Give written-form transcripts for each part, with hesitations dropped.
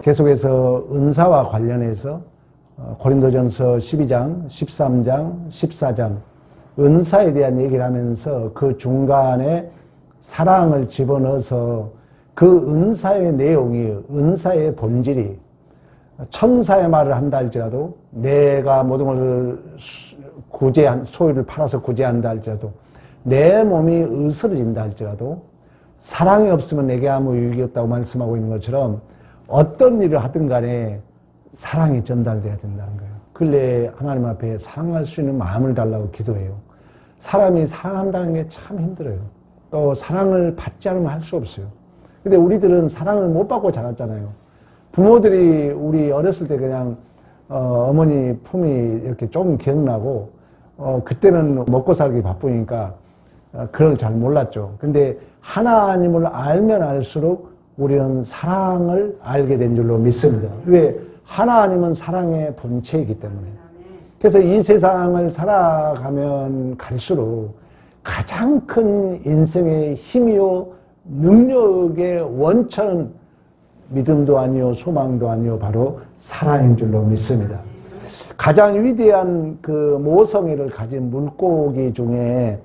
계속해서 은사와 관련해서 고린도전서 12장, 13장, 14장 은사에 대한 얘기를 하면서 그 중간에 사랑을 집어넣어서 그 은사의 내용이, 은사의 본질이 천사의 말을 한다 할지라도, 내가 모든 것을 소유를 팔아서 구제한다 할지라도, 내 몸이 으스러진다 할지라도 사랑이 없으면 내게 아무 유익이 없다고 말씀하고 있는 것처럼 어떤 일을 하든 간에 사랑이 전달돼야 된다는 거예요. 근래 하나님 앞에 사랑할 수 있는 마음을 달라고 기도해요. 사람이 사랑한다는 게 참 힘들어요. 또 사랑을 받지 않으면 할 수 없어요. 근데 우리들은 사랑을 못 받고 자랐잖아요. 부모들이 우리 어렸을 때 그냥 어머니 품이 이렇게 조금 기억나고 그때는 먹고 살기 바쁘니까 그걸 잘 몰랐죠. 근데 하나님을 알면 알수록 우리는 사랑을 알게 된 줄로 믿습니다. 왜? 하나님은 사랑의 본체이기 때문에. 그래서 이 세상을 살아가면 갈수록 가장 큰 인생의 힘이요 능력의 원천은 믿음도 아니요 소망도 아니요 바로 사랑인 줄로 믿습니다. 가장 위대한 그 모성애를 가진 물고기 중에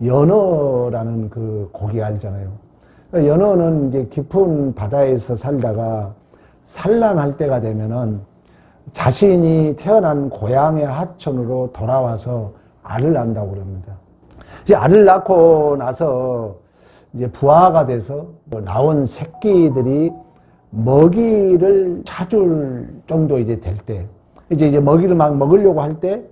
연어라는 그 고기 알잖아요. 연어는 이제 깊은 바다에서 살다가 산란할 때가 되면은 자신이 태어난 고향의 하천으로 돌아와서 알을 낳는다고 그럽니다. 이제 알을 낳고 나서 이제 부화가 돼서 나온 새끼들이 먹이를 찾을 정도 이제 될 때, 이제 먹이를 막 먹으려고 할 때,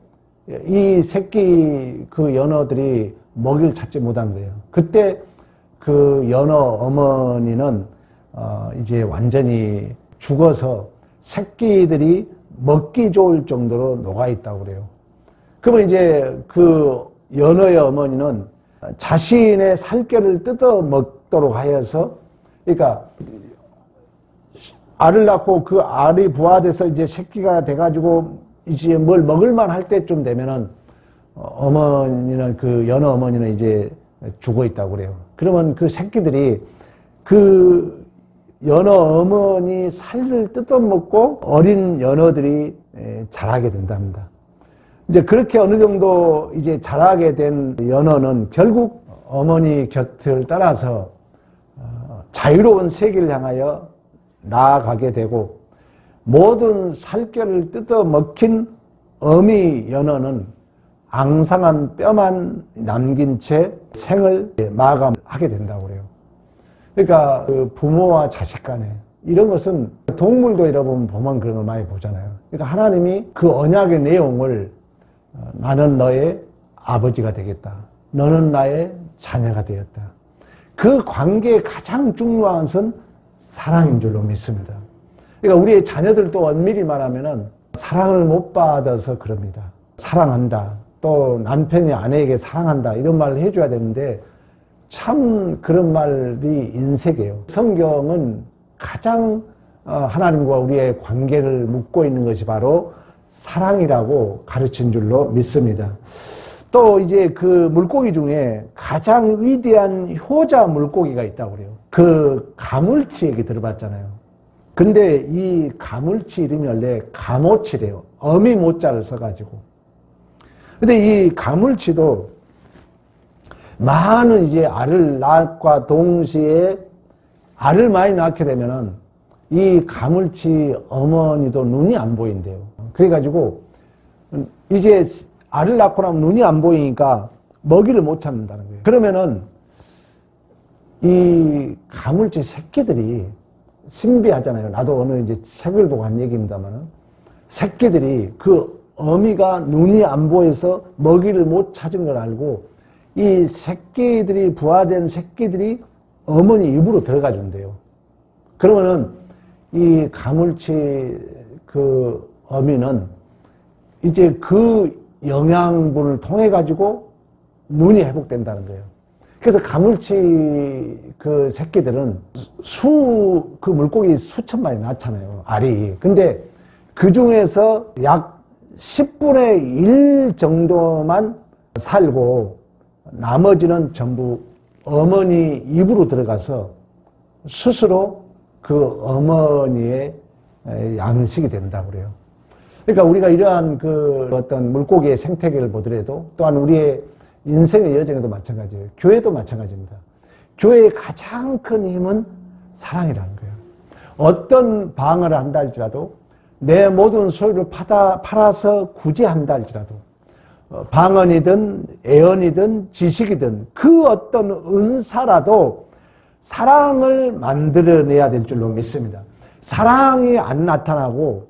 이 새끼 그 연어들이 먹이를 찾지 못한 거예요. 그때 그 연어 어머니는 이제 완전히 죽어서 새끼들이 먹기 좋을 정도로 녹아 있다고 그래요. 그러면 이제 그 연어의 어머니는 자신의 살결을 뜯어 먹도록 하여서, 그러니까 알을 낳고 그 알이 부화돼서 이제 새끼가 돼가지고 이제 뭘 먹을만 할 때쯤 되면은 어머니는 그 연어 어머니는 이제 죽어 있다고 그래요. 그러면 그 새끼들이 그 연어 어머니 살을 뜯어먹고 어린 연어들이 자라게 된답니다. 이제 그렇게 어느 정도 이제 자라게 된 연어는 결국 어머니 곁을 따라서 자유로운 세계를 향하여 나아가게 되고, 모든 살결을 뜯어먹힌 어미 연어는 앙상한 뼈만 남긴 채 생을 마감하게 된다고 그래요. 그러니까 그 부모와 자식 간에 이런 것은 동물도 여러분 보면 그런 걸 많이 보잖아요. 그러니까 하나님이 그 언약의 내용을 나는 너의 아버지가 되겠다, 너는 나의 자녀가 되었다, 그 관계의 가장 중요한 것은 사랑인 줄로 믿습니다. 그러니까 우리의 자녀들도 엄밀히 말하면은 사랑을 못 받아서 그럽니다. 사랑한다, 또 남편이 아내에게 사랑한다 이런 말을 해줘야 되는데 참 그런 말이 인색이에요. 성경은 가장 하나님과 우리의 관계를 묻고 있는 것이 바로 사랑이라고 가르친 줄로 믿습니다. 또 이제 그 물고기 중에 가장 위대한 효자 물고기가 있다고 그래요. 그 가물치 얘기 들어봤잖아요. 근데 이 가물치 이름이 원래 가모치래요. 어미 모자를 써가지고. 근데 이 가물치도 많은 이제 알을 낳과 동시에 알을 많이 낳게 되면은 이 가물치 어머니도 눈이 안 보인대요. 그래가지고 이제 알을 낳고 나면 눈이 안 보이니까 먹이를 못 찾는다는 거예요. 그러면은 이 가물치 새끼들이 신비하잖아요. 나도 어느 이제 책을 보고 한 얘기입니다만은 새끼들이 그 어미가 눈이 안 보여서 먹이를 못 찾은 걸 알고 이 새끼들이 부화된 새끼들이 어머니 입으로 들어가 준대요. 그러면은 이 가물치 그 어미는 이제 그 영양분을 통해 가지고 눈이 회복된다는 거예요. 그래서 가물치 그 새끼들은 그 물고기 수천 마리 낳잖아요, 알이. 근데 그 중에서 약 10분의 1 정도만 살고 나머지는 전부 어머니 입으로 들어가서 스스로 그 어머니의 양식이 된다고 그래요. 그러니까 우리가 이러한 그 어떤 물고기의 생태계를 보더라도 또한 우리의 인생의 여정에도 마찬가지예요. 교회도 마찬가지입니다. 교회의 가장 큰 힘은 사랑이라는 거예요. 어떤 방을 한다 할지라도 내 모든 소유를 팔아서 구제한다 할지라도 방언이든 애언이든 지식이든 그 어떤 은사라도 사랑을 만들어내야 될 줄로 믿습니다. 사랑이 안 나타나고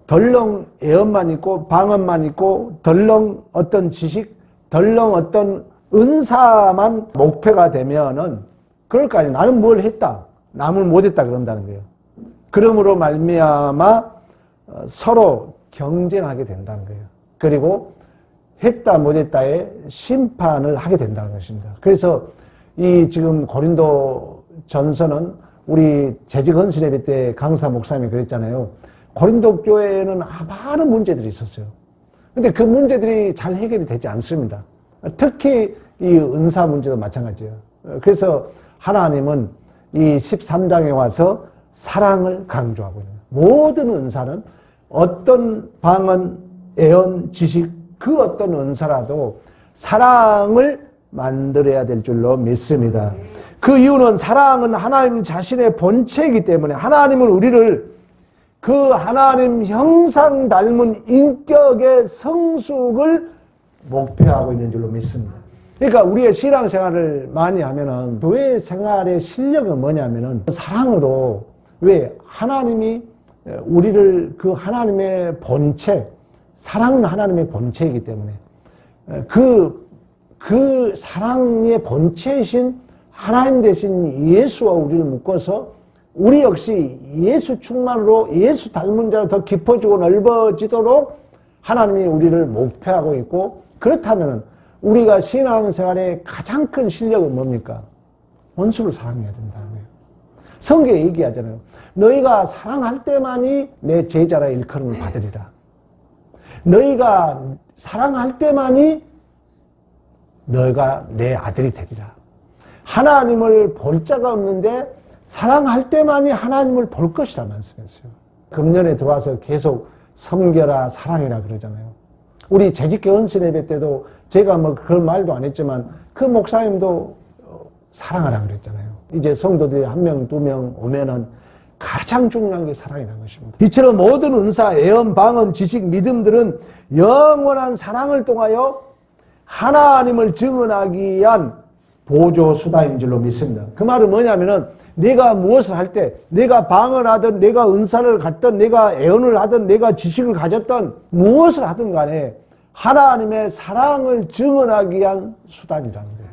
덜렁 애언만 있고 방언만 있고 덜렁 어떤 지식, 덜렁 어떤 은사만 목표가 되면은 그럴 거 아니에요. 나는 뭘 했다, 남을 못했다 그런다는 거예요. 그러므로 말미암아 서로 경쟁하게 된다는 거예요. 그리고 했다 못했다의 심판을 하게 된다는 것입니다. 그래서 이 지금 고린도 전서는 우리 재직헌신예배 때 강사 목사님이 그랬잖아요. 고린도 교회에는 많은 문제들이 있었어요. 근데 그 문제들이 잘 해결이 되지 않습니다. 특히 이 은사 문제도 마찬가지예요. 그래서 하나님은 이 13장에 와서 사랑을 강조하고 있는 거예요. 모든 은사는 어떤 방언, 애언, 지식 그 어떤 은사라도 사랑을 만들어야 될 줄로 믿습니다. 그 이유는 사랑은 하나님 자신의 본체이기 때문에 하나님은 우리를 그 하나님 형상 닮은 인격의 성숙을 목표하고 있는 줄로 믿습니다. 그러니까 우리의 신앙생활을 많이 하면은 교회 생활의 실력은 뭐냐면은 사랑으로 왜 하나님이 우리를 그 하나님의 본체, 사랑은 하나님의 본체이기 때문에 그 사랑의 본체이신 하나님 대신 예수와 우리를 묶어서 우리 역시 예수 충만으로 예수 닮은 자로 더 깊어지고 넓어지도록 하나님이 우리를 목표하고 있고, 그렇다면 우리가 신앙생활의 가장 큰 실력은 뭡니까? 원수를 사랑해야 된다는 거예요. 성경에 얘기하잖아요. 너희가 사랑할 때만이 내 제자라 일컬음을 받으리라. 너희가 사랑할 때만이 너희가 내 아들이 되리라. 하나님을 볼 자가 없는데 사랑할 때만이 하나님을 볼 것이라 말씀했어요. 금년에 들어와서 계속 섬겨라 사랑해라 그러잖아요. 우리 재직교 헌신예배 때도 제가 뭐 그런 말도 안 했지만 그 목사님도 사랑하라 그랬잖아요. 이제 성도들이 1명, 2명 오면은 가장 중요한 게 사랑이라는 것입니다. 이처럼 모든 은사, 애언, 방언, 지식, 믿음들은 영원한 사랑을 통하여 하나님을 증언하기 위한 보조 수단인 줄로 믿습니다. 그 말은 뭐냐면은 내가 무엇을 할 때, 내가 방언을 하든, 내가 은사를 갖든, 내가 애언을 하든, 내가 지식을 가졌든, 무엇을 하든 간에 하나님의 사랑을 증언하기 위한 수단이라는 거예요.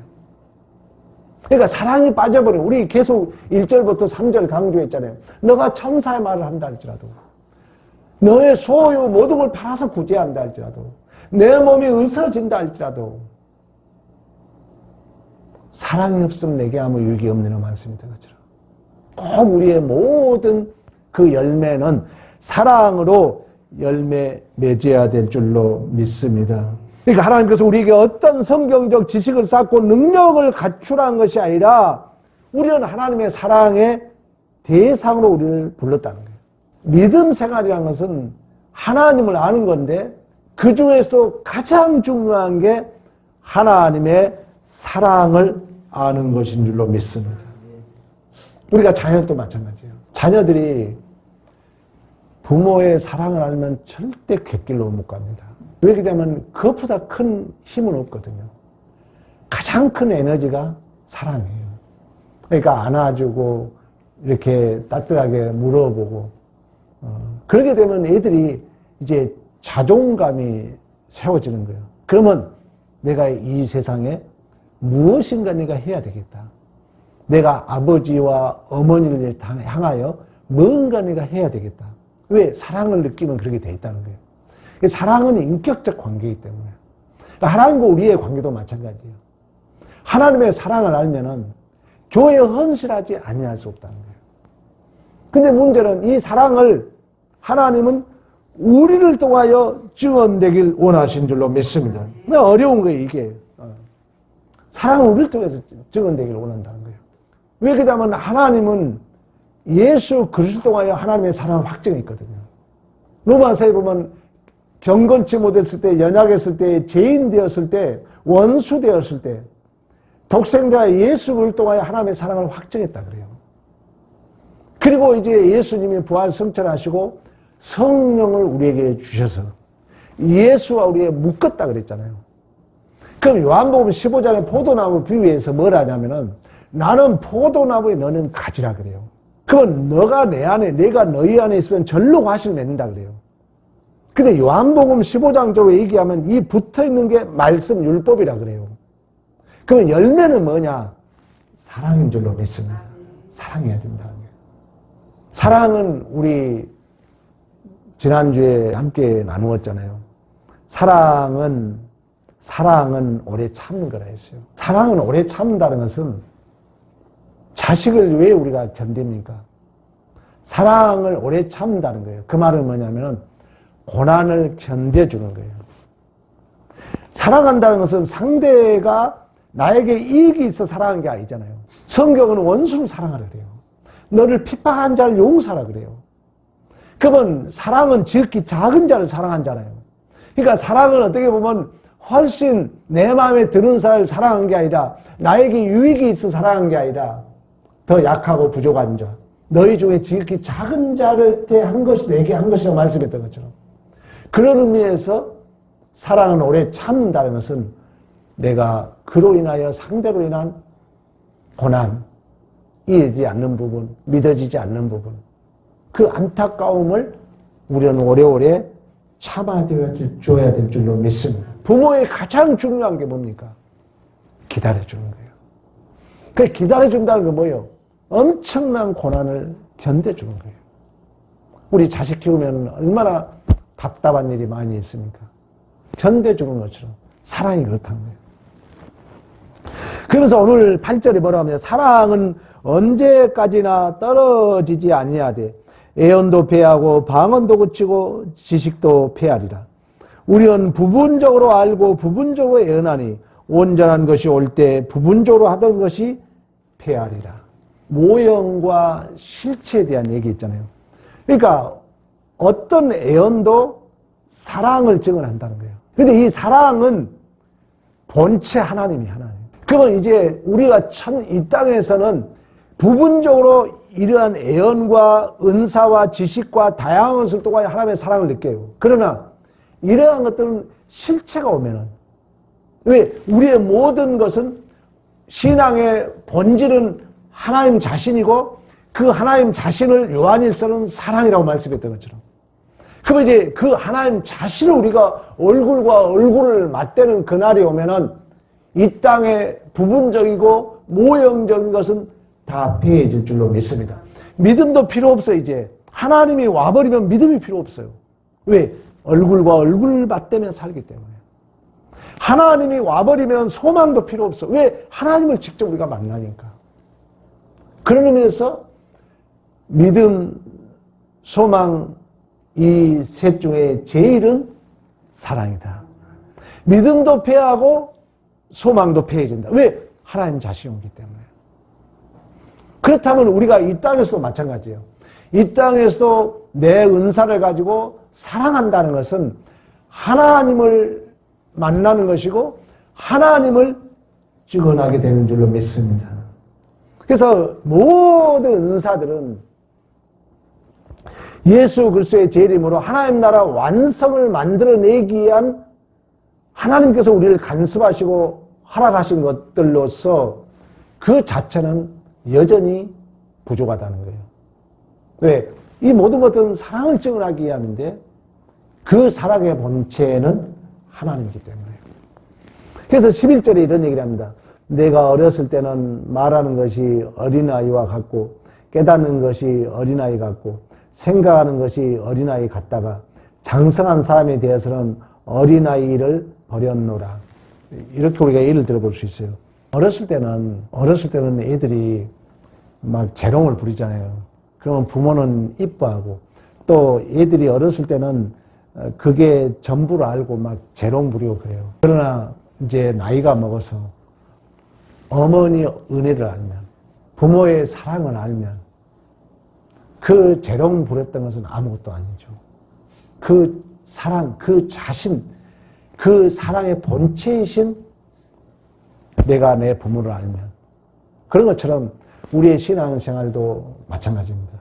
그러니까 사랑이 빠져버려. 우리 계속 1절부터 3절 강조했잖아요. 너가 천사의 말을 한다 할지라도, 너의 소유 모든 걸 팔아서 구제한다 할지라도, 내 몸이 으스러진다 할지라도 사랑이 없으면 내게 아무 유익이 없는 말씀이 되겠죠. 꼭 우리의 모든 그 열매는 사랑으로 열매 맺어야 될 줄로 믿습니다. 그러니까 하나님께서 우리에게 어떤 성경적 지식을 쌓고 능력을 갖추라는 것이 아니라 우리는 하나님의 사랑의 대상으로 우리를 불렀다는 거예요. 믿음 생활이라는 것은 하나님을 아는 건데 그 중에서도 가장 중요한 게 하나님의 사랑을 아는 것인 줄로 믿습니다. 우리가 자녀도 마찬가지예요. 자녀들이 부모의 사랑을 알면 절대 객길로 못 갑니다. 왜 그러냐면 그것보다 큰 힘은 없거든요. 가장 큰 에너지가 사랑이에요. 그러니까 안아주고 이렇게 따뜻하게 물어보고 그러게 되면 애들이 이제 자존감이 세워지는 거예요. 그러면 내가 이 세상에 무엇인가 내가 해야 되겠다. 내가 아버지와 어머니를 향하여 뭔가 내가 해야 되겠다. 왜? 사랑을 느끼면 그렇게 돼 있다는 거예요. 사랑은 인격적 관계이기 때문에. 하나님과 우리의 관계도 마찬가지예요. 하나님의 사랑을 알면은 교회에 헌신하지 아니할 수 없다는 거예요. 근데 문제는 이 사랑을 하나님은 우리를 통하여 증언되길 원하신 줄로 믿습니다. 어려운 거예요, 이게. 사랑은 우리를 통해서 증언되길 원한다는 거예요. 왜 그러냐면 하나님은 예수 그리스도 통하여 하나님의 사랑을 확증했거든요. 로마서에 보면 경건치 못했을 때, 연약했을 때, 죄인 되었을 때, 원수 되었을 때 독생자 예수 그리스도 통하여 하나님의 사랑을 확증했다 그래요. 그리고 이제 예수님이 부활 승천하시고 성령을 우리에게 주셔서 예수와 우리에 묶었다 그랬잖아요. 그럼 요한복음 15장의 포도나무 비유에서 뭘 하냐면은 나는 포도나무에 너는 가지라 그래요. 그건 너가 내 안에 내가 너희 안에 있으면 절로 과실을 맺는다 그래요. 근데 요한복음 15장적으로 얘기하면 이 붙어있는 게 말씀 율법이라 그래요. 그러면 열매는 뭐냐? 사랑인 줄로 믿습니다. 사랑해야 된다는 거예요. 사랑은 우리 지난주에 함께 나누었잖아요. 사랑은 오래 참는 거라 했어요. 사랑은 오래 참는다는 것은 자식을 왜 우리가 견딥니까? 사랑을 오래 참는다는 거예요. 그 말은 뭐냐면 고난을 견뎌주는 거예요. 사랑한다는 것은 상대가 나에게 이익이 있어 사랑하는 게 아니잖아요. 성경은 원수를 사랑하라 그래요. 너를 핍박한 자를 용서하라 그래요. 그러면 사랑은 지극히 작은 자를 사랑한잖아요. 그러니까 사랑은 어떻게 보면 훨씬 내 마음에 드는 사람을 사랑한 게 아니라 나에게 유익이 있어 사랑한 게 아니라 더 약하고 부족한 자, 너희 중에 지극히 작은 자한테 한 것이 내게 한 것이라고 말씀했던 것처럼 그런 의미에서 사랑은 오래 참는다는 것은 내가 그로 인하여 상대로 인한 고난, 이해되지 않는 부분, 믿어지지 않는 부분, 그 안타까움을 우리는 오래오래 참아줘야 될 줄로 믿습니다. 부모의 가장 중요한 게 뭡니까? 기다려주는 거예요. 그 기다려준다는 건 뭐예요? 엄청난 고난을 견뎌주는 거예요. 우리 자식 키우면 얼마나 답답한 일이 많이 있습니까? 견뎌주는 것처럼 사랑이 그렇다는 거예요. 그러면서 오늘 8절에 뭐라고 하면 사랑은 언제까지나 떨어지지 아니하되 애언도 패하고 방언도 그치고 지식도 패하리라. 우리는 부분적으로 알고 부분적으로 애언하니 온전한 것이 올 때 부분적으로 하던 것이 패하리라. 모형과 실체에 대한 얘기 있잖아요. 그러니까 어떤 애언도 사랑을 증언한다는 거예요. 근데 이 사랑은 본체 하나님이 하나님. 그러면 이제 우리가 참 이 땅에서는 부분적으로 이러한 애언과 은사와 지식과 다양한 것을 통하여 하나님의 사랑을 느껴요. 그러나 이러한 것들은 실체가 오면은 왜 우리의 모든 것은 신앙의 본질은 하나님 자신이고 그 하나님 자신을 요한일서는 사랑이라고 말씀했던 것처럼 그러면 이제 그 하나님 자신을 우리가 얼굴과 얼굴을 맞대는 그날이 오면은 이 땅의 부분적이고 모형적인 것은 다 패해질 줄로 믿습니다. 믿음도 필요 없어요. 이제 하나님이 와버리면 믿음이 필요 없어요. 왜? 얼굴과 얼굴을 맞대며 살기 때문에. 하나님이 와버리면 소망도 필요 없어. 왜? 하나님을 직접 우리가 만나니까. 그런 의미에서 믿음, 소망 이 셋 중에 제일은 사랑이다. 믿음도 패하고 소망도 패해진다. 왜? 하나님 자신이 오기 때문에. 그렇다면 우리가 이 땅에서도 마찬가지예요. 이 땅에서도 내 은사를 가지고 사랑한다는 것은 하나님을 만나는 것이고 하나님을 증언하게 되는 줄로 믿습니다. 그래서 모든 은사들은 예수 그리스도의 제 이름으로 하나님 나라 완성을 만들어내기 위한 하나님께서 우리를 간섭하시고 허락하신 것들로서 그 자체는 여전히 부족하다는 거예요. 왜? 이 모든 것들은 사랑을 증언하기 위함인데 그 사랑의 본체는 하나님이기 때문에. 그래서 11절에 이런 얘기를 합니다. 내가 어렸을 때는 말하는 것이 어린아이와 같고 깨닫는 것이 어린아이 같고 생각하는 것이 어린아이 같다가 장성한 사람에 대해서는 어린아이를 버렸노라. 이렇게 우리가 예를 들어볼 수 있어요. 어렸을 때는 애들이 막 재롱을 부리잖아요. 그러면 부모는 이뻐하고 또 애들이 어렸을 때는 그게 전부를 알고 막 재롱 부리고 그래요. 그러나 이제 나이가 먹어서 어머니 은혜를 알면 부모의 사랑을 알면 그 재롱 부렸던 것은 아무것도 아니죠. 그 사랑, 그 자신, 그 사랑의 본체이신 내가 내 부모를 알면, 그런 것처럼 우리의 신앙생활도 마찬가지입니다.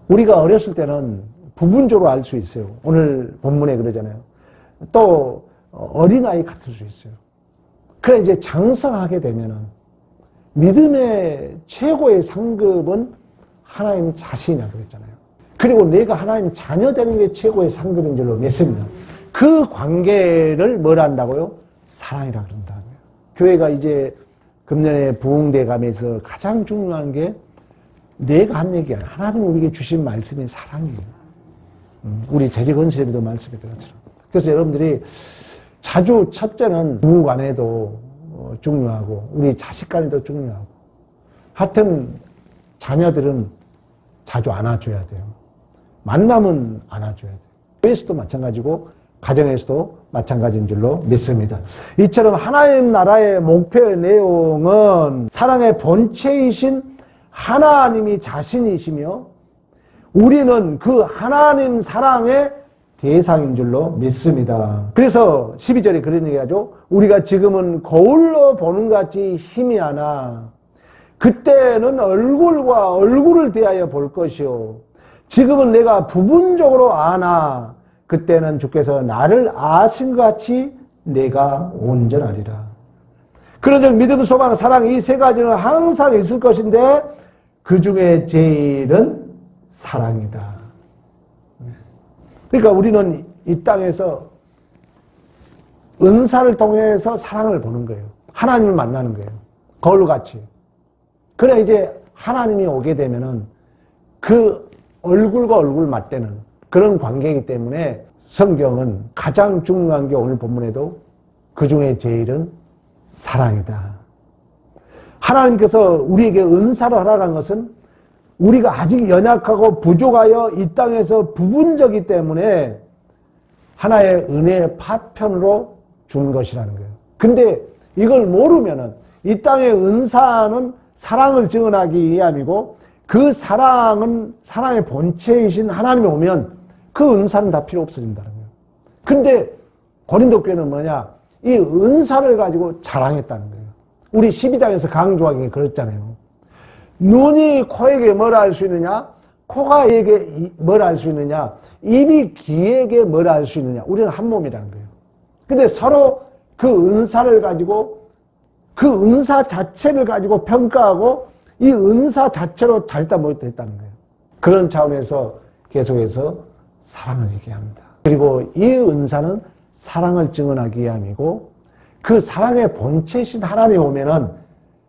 우리가 어렸을 때는 부분적으로 알 수 있어요. 오늘 본문에 그러잖아요. 또 어린아이 같을 수 있어요. 그래 이제 장성하게 되면은 믿음의 최고의 상급은 하나님 자신이라고 그랬잖아요. 그리고 내가 하나님 자녀 되는 게 최고의 상급인 줄로 믿습니다. 그 관계를 뭘 한다고요? 사랑이라고 그런다고요. 교회가 이제 금년에 부흥대 가면서 가장 중요한 게 내가 한 얘기야. 하나님 우리에게 주신 말씀이 사랑이에요. 우리 재직언수에도 말씀했던 것처럼. 그래서 여러분들이 자주 첫째는 부부 간에도 중요하고 우리 자식 간에도 중요하고 하여튼 자녀들은 자주 안아줘야 돼요. 만나면 안아줘야 돼요. 교회에서도 마찬가지고 가정에서도 마찬가지인 줄로 믿습니다. 이처럼 하나님 나라의 목표의 내용은 사랑의 본체이신 하나님이 자신이시며 우리는 그 하나님 사랑의 대상인 줄로 믿습니다. 그래서 12절에 그런 얘기하죠. 우리가 지금은 거울로 보는 것 같이 희미하나 그때는 얼굴과 얼굴을 대하여 볼 것이요 지금은 내가 부분적으로 아나 그때는 주께서 나를 아신 것 같이 내가 온전하리라. 그런즉 믿음, 소망, 사랑 이 세 가지는 항상 있을 것인데 그 중에 제일은 사랑이다. 그러니까 우리는 이 땅에서 은사를 통해서 사랑을 보는 거예요. 하나님을 만나는 거예요. 거울같이. 그래 이제 하나님이 오게 되면은 그 얼굴과 얼굴 맞대는 그런 관계이기 때문에 성경은 가장 중요한 게 오늘 본문에도 그 중에 제일은 사랑이다. 하나님께서 우리에게 은사를 하라는 것은 우리가 아직 연약하고 부족하여 이 땅에서 부분적이기 때문에 하나의 은혜의 파편으로 준 것이라는 거예요. 근데 이걸 모르면은 이 땅의 은사는 사랑을 증언하기 위함이고 그 사랑은 사랑의 본체이신 하나님이 오면 그 은사는 다 필요 없어진다는 거예요. 근데 고린도 교회는 뭐냐? 이 은사를 가지고 자랑했다는 거예요. 우리 12장에서 강조하기 그랬잖아요. 눈이 코에게 뭘 알 수 있느냐? 코가 이에게 뭘 알 수 있느냐? 입이 귀에게 뭘 알 수 있느냐? 우리는 한 몸이라는 거예요. 근데 서로 그 은사를 가지고 그 은사 자체를 가지고 평가하고 이 은사 자체로 잘했다 못했다 했다는 거예요. 그런 차원에서 계속해서 사랑을 얘기합니다. 그리고 이 은사는 사랑을 증언하기 위함이고 그 사랑의 본체이신 하나님이 오면은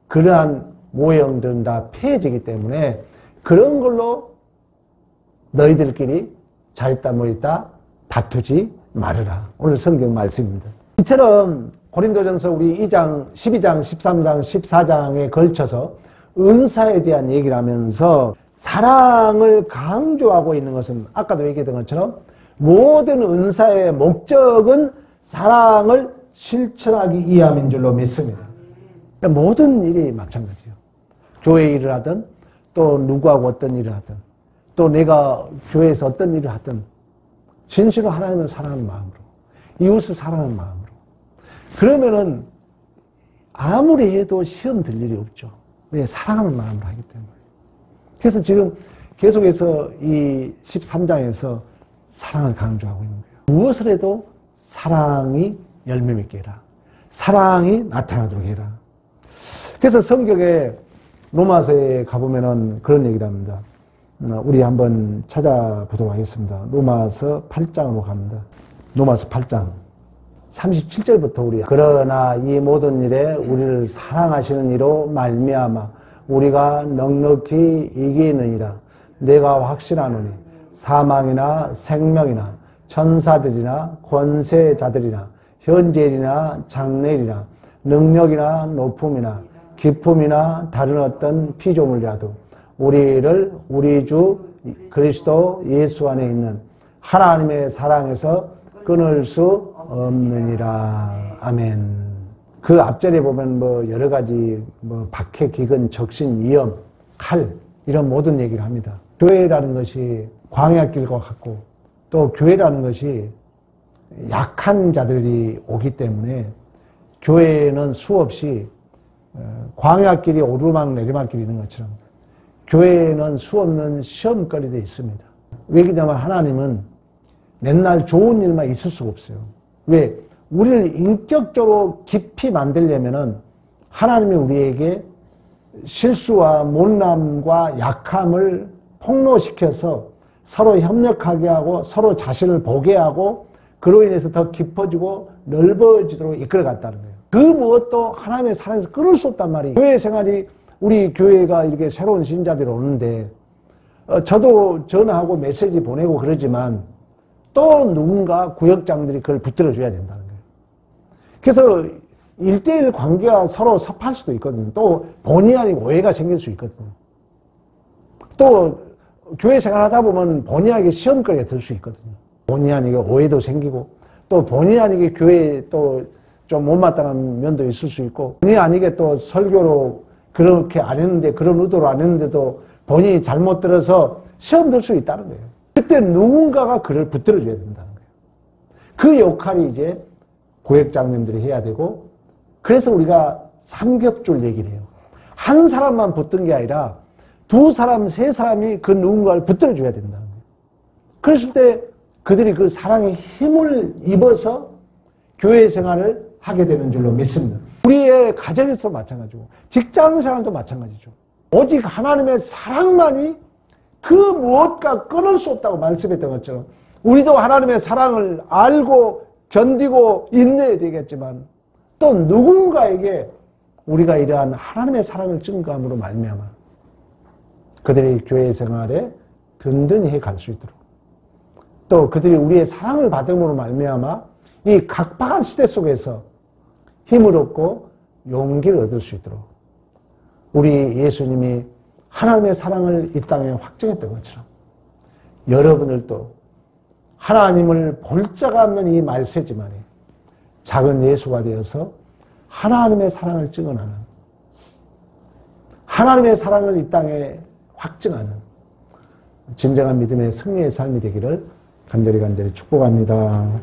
그러한 모형들은 다 폐해지기 때문에 그런 걸로 너희들끼리 잘했다 못했다 다투지 말으라. 오늘 성경 말씀입니다. 이처럼 고린도전서 우리 2장, 12장, 13장, 14장에 걸쳐서 은사에 대한 얘기를 하면서 사랑을 강조하고 있는 것은 아까도 얘기했던 것처럼 모든 은사의 목적은 사랑을 실천하기 위함인 줄로 믿습니다. 모든 일이 마찬가지예요. 교회 일을 하든 또 누구하고 어떤 일을 하든 또 내가 교회에서 어떤 일을 하든 진실로 하나님을 사랑하는 마음으로 이웃을 사랑하는 마음으로 그러면은 아무리 해도 시험 들 일이 없죠. 왜? 사랑하는 마음으로 하기 때문에. 그래서 지금 계속해서 이 13장에서 사랑을 강조하고 있는 거예요. 무엇을 해도 사랑이 열매 맺게 해라. 사랑이 나타나도록 해라. 그래서 성경에 로마서에 가보면은 그런 얘기를 합니다. 우리 한번 찾아보도록 하겠습니다. 로마서 8장으로 갑니다. 로마서 8장 37절부터 우리 그러나 이 모든 일에 우리를 사랑하시는 이로 말미암아 우리가 넉넉히 이기느니라. 내가 확신하노니 사망이나 생명이나 천사들이나 권세자들이나 현재일이나 장래일이나 능력이나 높음이나 기품이나 다른 어떤 피조물이라도 우리를 우리 주 그리스도 예수 안에 있는 하나님의 사랑에서 끊을 수 없느니라. 아멘. 그 앞절에 보면 뭐 여러 가지 뭐 박해, 기근, 적신, 위험, 칼 이런 모든 얘기를 합니다. 교회라는 것이 광야길과 같고 또 교회라는 것이 약한 자들이 오기 때문에 교회에는 수없이 광야길이 오르막 내리막길이 있는 것처럼 교회에는 수없는 시험거리들이 있습니다. 왜 그러냐면 하나님은 맨날 좋은 일만 있을 수가 없어요. 왜? 우리를 인격적으로 깊이 만들려면은 하나님이 우리에게 실수와 못남과 약함을 폭로시켜서 서로 협력하게 하고 서로 자신을 보게 하고 그로 인해서 더 깊어지고 넓어지도록 이끌어갔다는 거예요. 그 무엇도 하나님의 사랑에서 끊을 수 없단 말이에요. 교회 생활이 우리 교회가 이렇게 새로운 신자들이 오는데 저도 전화하고 메시지 보내고 그러지만 또 누군가 구역장들이 그걸 붙들어줘야 된다는 거예요. 그래서 1대1 관계가 서로 섭할 수도 있거든요. 또 본의 아니고 오해가 생길 수 있거든요. 또 교회 생활하다 보면 본의 아니게 시험거리가 들 수 있거든요. 본의 아니게 오해도 생기고 또 본의 아니게 교회에 또 좀 못마땅한 면도 있을 수 있고 본의 아니게 또 설교로 그렇게 안 했는데 그런 의도로 안 했는데도 본인이 잘못 들어서 시험 들 수 있다는 거예요. 그때 누군가가 그를 붙들어줘야 된다는 거예요. 그 역할이 이제 구역장님들이 해야 되고 그래서 우리가 삼겹줄 얘기를 해요. 한 사람만 붙든 게 아니라 두 사람, 세 사람이 그 누군가를 붙들어줘야 된다는 거예요. 그랬을 때 그들이 그 사랑의 힘을 입어서 교회 생활을 하게 되는 줄로 믿습니다. 우리의 가정에서도 마찬가지고 직장 생활도 마찬가지죠. 오직 하나님의 사랑만이 그 무엇과 끊을 수 없다고 말씀했던 것처럼 우리도 하나님의 사랑을 알고 견디고 인내해야 되겠지만 또 누군가에게 우리가 이러한 하나님의 사랑을 증거함으로 말미암아 그들의 교회 생활에 든든히 해갈 수 있도록 또 그들이 우리의 사랑을 받음으로 말미암아 이 각박한 시대 속에서 힘을 얻고 용기를 얻을 수 있도록 우리 예수님이 하나님의 사랑을 이 땅에 확증했던 것처럼 여러분들도 하나님을 볼 자가 없는 이 말세지만이 작은 예수가 되어서 하나님의 사랑을 증언하는 하나님의 사랑을 이 땅에 확증하는 진정한 믿음의 승리의 삶이 되기를 간절히 축복합니다.